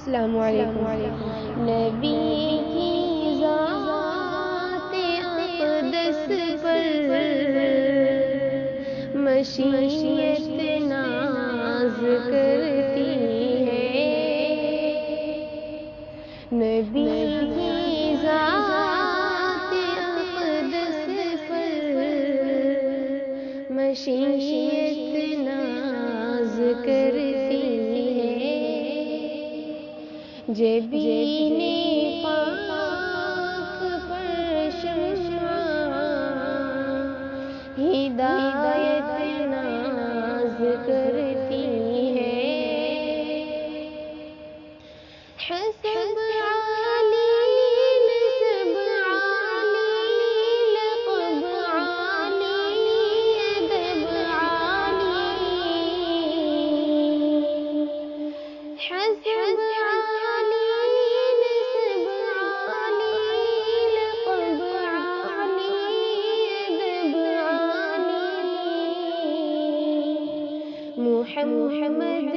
السلام علیکم۔ نبی کی ذات اقدس پر مشیت ناز کرتی ہے، نبی کی ذات اقدس پر مشیت ناز کرتی ہے، جبین پاک پر شمع ہدایت ناز کرتی ہے، حسب عالی نسب عالی لقب عالی ادب عالی، حسب محمد